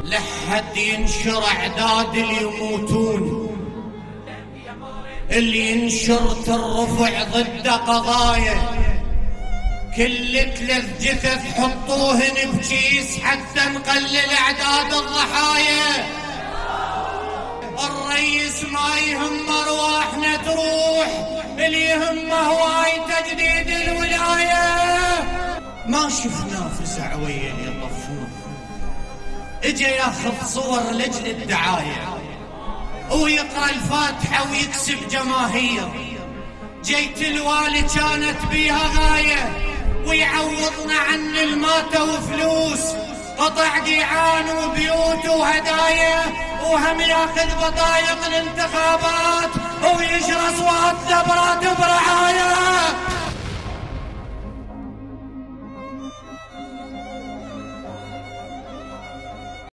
لحد ينشر اعداد اللي يموتون، اللي ينشر الرفع ضد قضايا، كل 3 جثث حطوهن بكيس حتى نقلل اعداد الضحايا. الرئيس ما يهم ارواحنا تروح، اللي يهمه هواي تجديد الولايه. ما شفنا فزع ويا اللي يطفون، اجا ياخذ صور لاجل الدعايه ويقرا الفاتحه ويكسب جماهير. جيت الوالي كانت بيها غايه، ويعوضنا عن الماتة وفلوس، قطع ديعان وبيوت وهدايا، وهم ياخذ بطايق الانتخابات ويجرى اصوات براتب رعايه.